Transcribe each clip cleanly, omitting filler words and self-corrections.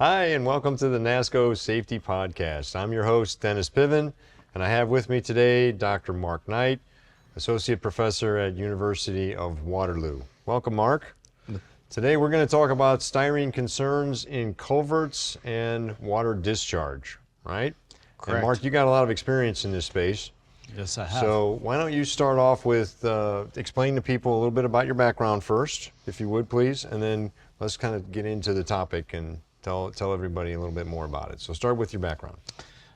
Hi, and welcome to the NASSCO Safety Podcast. I'm your host, Dennis Pivin, and I have with me today Dr. Mark Knight, Associate Professor at University of Waterloo. Welcome, Mark. Today we're going to talk about styrene concerns in culverts and water discharge, right? Correct. And Mark, you got a lot of experience in this space. Yes, I have. So why don't you start off with explain to people a little bit about your background first, if you would please, and then let's kind of get into the topic and tell everybody a little bit more about it. So start with your background.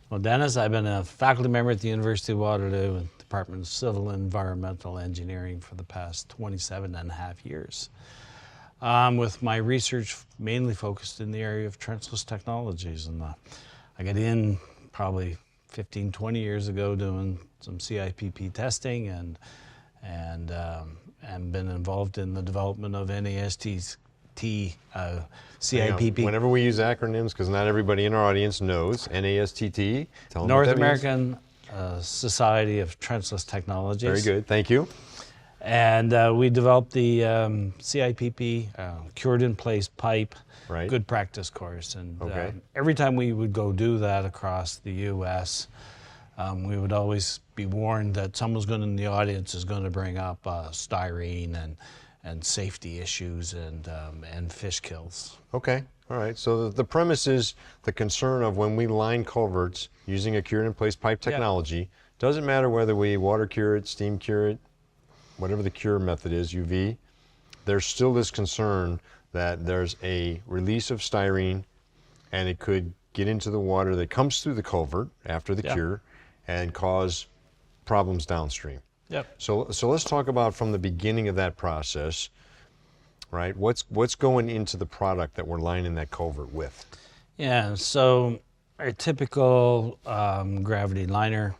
Well, Dennis, I've been a faculty member at the University of Waterloo and Department of Civil and Environmental Engineering for the past 27 and a half years. With my research mainly focused in the area of trenchless technologies. And I got in probably 15, 20 years ago doing some CIPP testing and been involved in the development of NASSCO CIPP. Whenever we use acronyms, because not everybody in our audience knows, NASSCO, tell them North what that American Society of Trenchless Technologies. Very good, thank you. And we developed the CIPP, cured in place pipe, Right. good practice course. And Okay. every time we would go do that across the U.S., we would always be warned that someone's going in the audience is going to bring up styrene and safety issues and fish kills. Okay, all right. So the premise is the concern of when we line culverts using a cured in place pipe technology, doesn't matter whether we water cure it, steam cure it, whatever the cure method is, UV, there's still this concern that there's a release of styrene and it could get into the water that comes through the culvert after the cure and cause problems downstream. Yep. So let's talk about from the beginning of that process, right? What's going into the product that we're lining that culvert with? Yeah, so a typical gravity liner,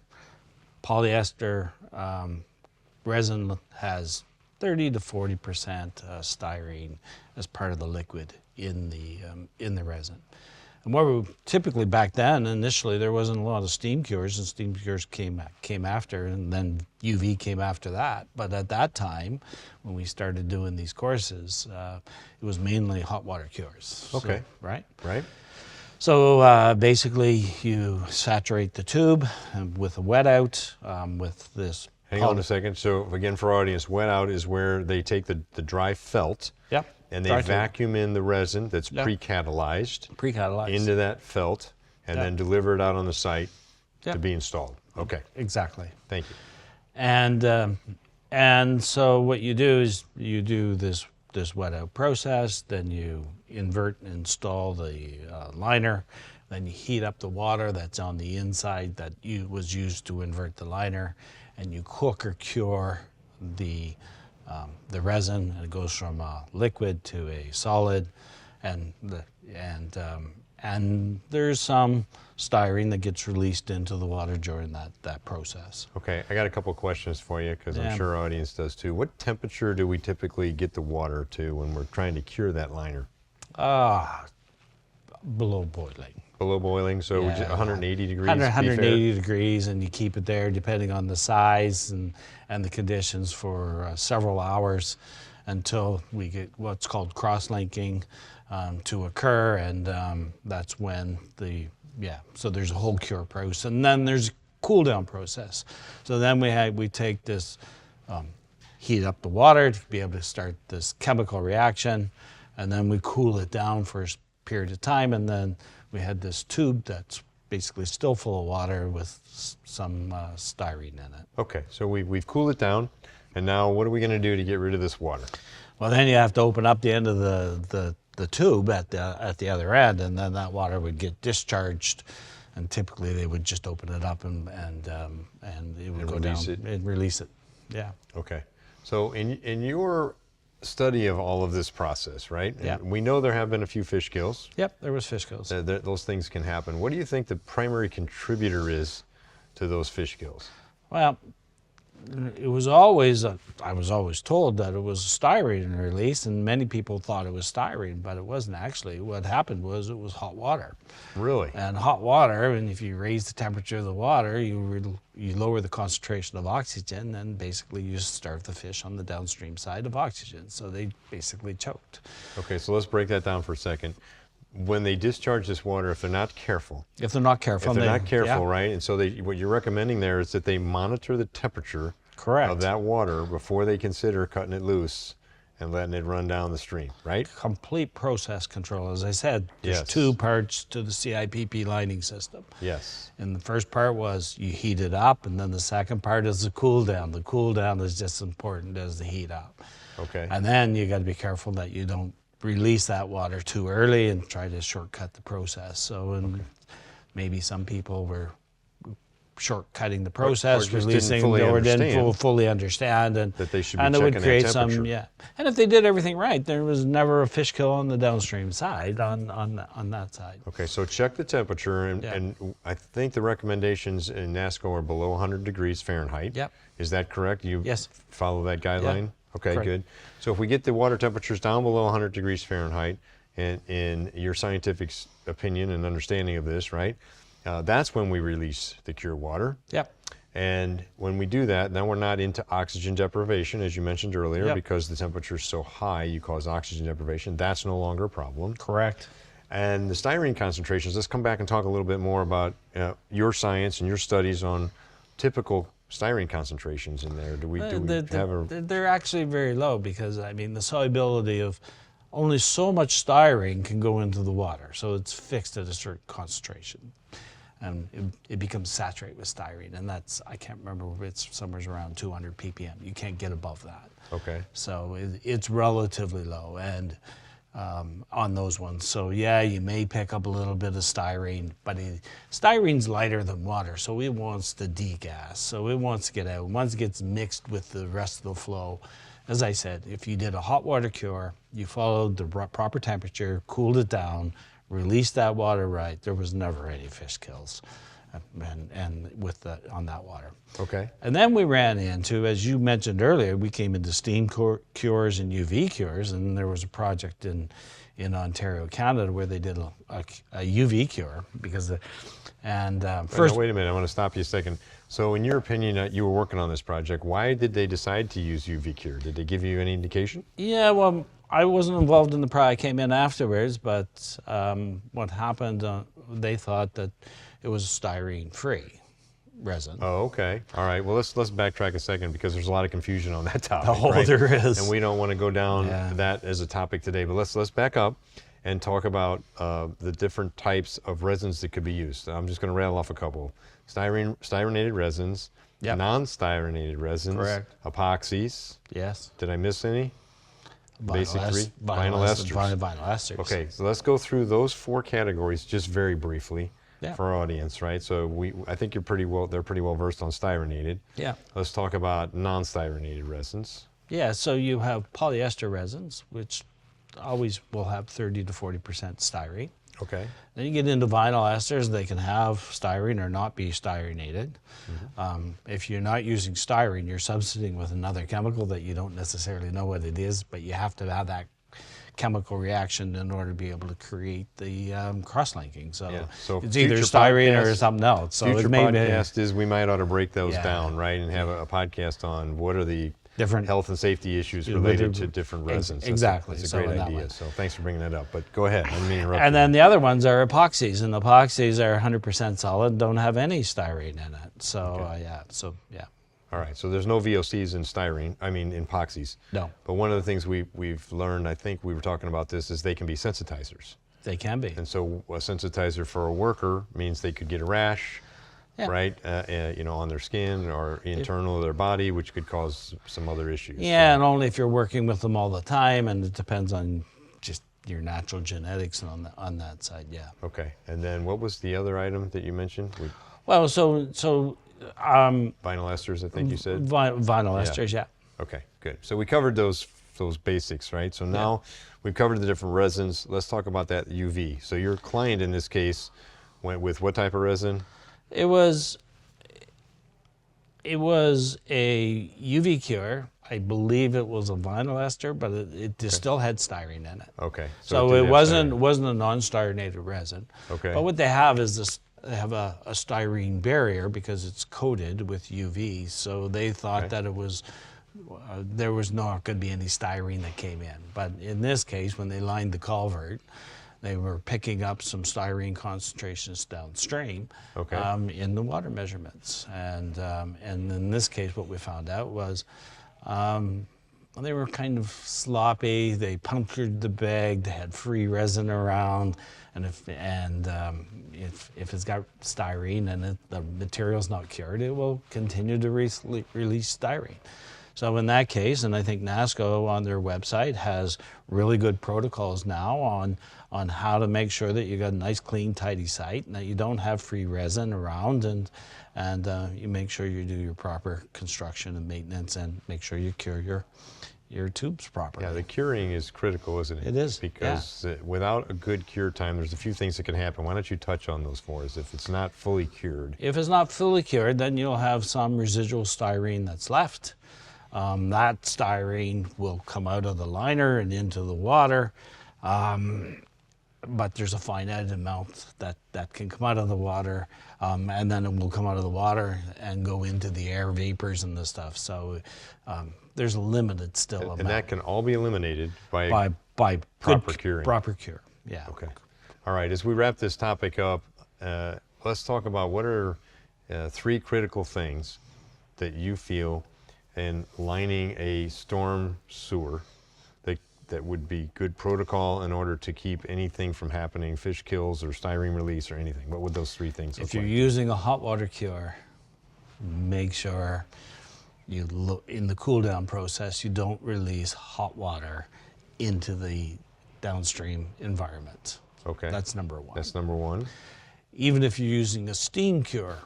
polyester resin has 30 to 40% styrene as part of the liquid in the resin. And what we typically back then, initially, there wasn't a lot of steam cures, and steam cures came after, and then UV came after that. But at that time, when we started doing these courses, it was mainly hot water cures. Okay. So, right? Right. So basically, you saturate the tube with a wet out with this. Hang on a second. So again, for our audience, wet out is where they take the dry felt and they vacuum in the resin that's pre-catalyzed into that felt and then deliver it out on the site to be installed. Okay. Exactly. Thank you. And so what you do is you do this wet out process, then you invert and install the liner, then you heat up the water that's on the inside that was used to invert the liner, and you cook or cure the resin, and it goes from a liquid to a solid, and there's some styrene that gets released into the water during that process. Okay, I got a couple of questions for you because I'm sure our audience does too. What temperature do we typically get the water to when we're trying to cure that liner? Below boiling. Below boiling, so 180 degrees. 180 degrees, and you keep it there depending on the size and the conditions for several hours until we get what's called cross-linking to occur, and that's when so there's a whole cure process, and then there's a cool down process. So then we take this, heat up the water to be able to start this chemical reaction, and then we cool it down for a period of time, and then we had this tube that's basically still full of water with some styrene in it. Okay, so we've cooled it down, and now what are we going to do to get rid of this water? Well, then you have to open up the end of the tube at the other end, and then that water would get discharged, and typically they would just open it up and it would go down and release it. Yeah. Okay, so in your study of all of this process, right? Yeah. We know there have been a few fish kills. Yep, there was fish kills. Those things can happen. What do you think the primary contributor is to those fish kills? Well, it was always, I was always told that it was a styrene release, and many people thought it was styrene, but it wasn't actually. What happened was it was hot water. Really? And hot water, and if you raise the temperature of the water, you lower the concentration of oxygen, and basically you starve the fish on the downstream side of oxygen. So they basically choked. Okay, so let's break that down for a second. when they discharge this water, if they're not careful, If they're not careful. if they're not careful, yeah. right? And so what you're recommending there is that they monitor the temperature Correct. of that water before they consider cutting it loose and letting it run down the stream, right? Complete process control. As I said, there's Yes. 2 parts to the CIPP lining system. Yes. And the first part was you heat it up, and then the second part is the cool down. The cool down is just as important as the heat up. Okay. And then you got to be careful that you don't release that water too early and try to shortcut the process. So maybe some people were shortcutting the process, or just releasing didn't fully or understand didn't fully understand, and that they should be and it would checking that create some temperature. And if they did everything right, there was never a fish kill on the downstream side on that side. Okay, so check the temperature, and, Yeah. and I think the recommendations in NASSCO are below 100 degrees Fahrenheit. Yep. Is that correct? You Yes. follow that guideline? Okay, Correct. good. So if we get the water temperatures down below 100 degrees Fahrenheit, and in your scientific opinion and understanding of this, right, that's when we release the cure water. Yep. And when we do that, then we're not into oxygen deprivation, as you mentioned earlier, Yep. because the temperature is so high, you cause oxygen deprivation. That's no longer a problem. Correct. And the styrene concentrations, let's come back and talk a little bit more about your science and your studies on typical styrene concentrations in there. Do we have a... They're actually very low because, I mean, the solubility of only so much styrene can go into the water. So it's fixed at a certain concentration. And it becomes saturated with styrene. And that's, I can't remember, it's somewhere around 200 ppm. You can't get above that. Okay. So it's relatively low and on those ones. So yeah, you may pick up a little bit of styrene, but styrene's lighter than water, so it wants to degas. So it wants to get out. Once it gets mixed with the rest of the flow, as I said, if you did a hot water cure, you followed the proper temperature, cooled it down, released that water right, there was never any fish kills and with on that water. Okay. And then we ran into, as you mentioned earlier, we came into steam cures and UV cures, and there was a project in Ontario, Canada, where they did a UV cure because first. No, wait a minute, I want to stop you a second. So in your opinion, you were working on this project. Why did they decide to use UV cure? Did they give you any indication? Yeah, well, I wasn't involved in the project. I came in afterwards, but what happened, they thought that it was styrene-free resin. Oh, okay. All right. Well, let's backtrack a second because there's a lot of confusion on that topic. Oh, right? there is. And we don't want to go down Yeah. that as a topic today. But let's back up and talk about the different types of resins that could be used. I'm just going to rattle off a couple: styrenated resins, Yep. non-styrenated resins, Correct. epoxies. Yes. Did I miss any? Basic three? Vinyl esters. Vinyl esters. Okay, so let's go through those 4 categories just very briefly Yeah. for our audience, right? So I think they're pretty well versed on styrenated. Yeah. Let's talk about non-styrenated resins. Yeah, so you have polyester resins, which always will have 30 to 40% styrene. Okay. Then you get into vinyl esters, they can have styrene or not be styrenated. If you're not using styrene, you're substituting with another chemical that you don't necessarily know what it is, but you have to have that chemical reaction in order to be able to create the cross-linking. So, Yeah. So it's either future styrene or podcast- something else. So Future it may be podcast is we might ought to break those Yeah. down, right, and have a podcast on what are the different. health and safety issues Yeah, related with the- to different resins. exactly. That's a So great in that idea. one. So thanks for bringing that up. But go ahead. I didn't mean to interrupt And you. then the other ones are epoxies, and epoxies are 100% solid, don't have any styrene in it. So yeah. All right, so there's no VOCs in styrene, in epoxies. No, But one of the things we've learned, I think we were talking about this, is they can be sensitizers. they can be. And so a sensitizer for a worker means they could get a rash, Yeah. right, on their skin or internal of their body, which could cause some other issues. Yeah, and only if you're working with them all the time, and it depends on just your natural genetics on that side. Yeah. Okay, and then what was the other item that you mentioned? Well, so Vinyl esters, I think you said? vinyl Yeah. esters, yeah. Okay, good. So we covered those basics, right? So now we've covered the different resins. Let's talk about that UV. So your client in this case went with what type of resin? It was a UV cure. I believe it was a vinyl ester, but it still had styrene in it. Okay. So did it have wasn't styrene. a non-styrenated resin. Okay. But what they have is they have a styrene barrier because it's coated with UV. So they thought Okay. that it was there was not going to be any styrene that came in. But in this case, when they lined the culvert, they were picking up some styrene concentrations downstream Okay. in the water measurements. And in this case, what we found out was they were kind of sloppy. They punctured the bag. They had free resin around, and if it's got styrene and the material's not cured, it will continue to release styrene. So in that case, and I think NASSCO on their website has really good protocols now on how to make sure that you got a nice, clean, tidy site and that you don't have free resin around, and you make sure you do your proper construction and maintenance and make sure you cure your tubes properly. Yeah, the curing is critical, isn't it? It is, Because without a good cure time, there's a few things that can happen. Why don't you touch on those for us if it's not fully cured? If it's not fully cured, then you'll have some residual styrene that's left. That styrene will come out of the liner and into the water, but there's a finite amount that can come out of the water, and then it will come out of the water and go into the air vapors and the stuff. So there's a limited still amount. And that can all be eliminated by proper curing. Proper cure, yeah. Okay. All right, as we wrap this topic up, let's talk about what are 3 critical things that you feel in lining a storm sewer that would be good protocol in order to keep anything from happening, fish kills or styrene release or anything. What would those 3 things look If you're like? using a hot water cure, make sure you look in the cool down process, you don't release hot water into the downstream environment. Okay. That's number 1. That's number 1. Even if you're using a steam cure,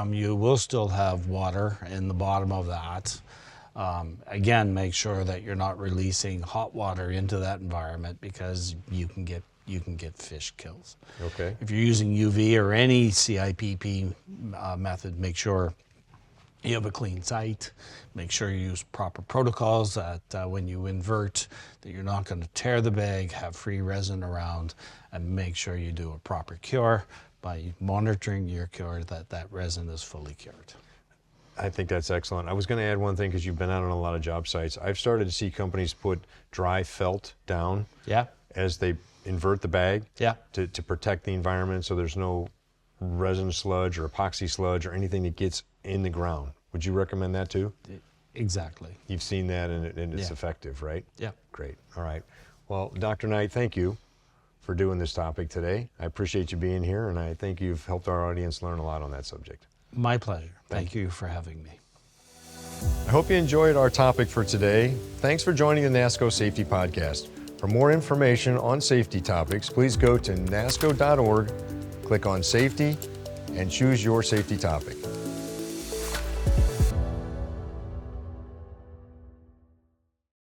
you will still have water in the bottom of that. Again, make sure that you're not releasing hot water into that environment because you can get fish kills. Okay. If you're using UV or any CIPP method, make sure you have a clean site. Make sure you use proper protocols that when you invert, that you're not going to tear the bag, have free resin around, and make sure you do a proper cure by monitoring your cure that resin is fully cured. I think that's excellent. I was going to add one thing because you've been out on a lot of job sites. I've started to see companies put dry felt down as they invert the bag to protect the environment so there's no resin sludge or epoxy sludge or anything that gets in the ground. Would you recommend that too? Exactly. You've seen that and it's effective, right? Yeah. Great. All right. Well, Dr. Knight, thank you for doing this topic today. I appreciate you being here, and I think you've helped our audience learn a lot on that subject. My pleasure. Thank you for having me. I hope you enjoyed our topic for today. Thanks for joining the NASSCO Safety Podcast. For more information on safety topics, please go to nassco.org, click on Safety, and choose your safety topic.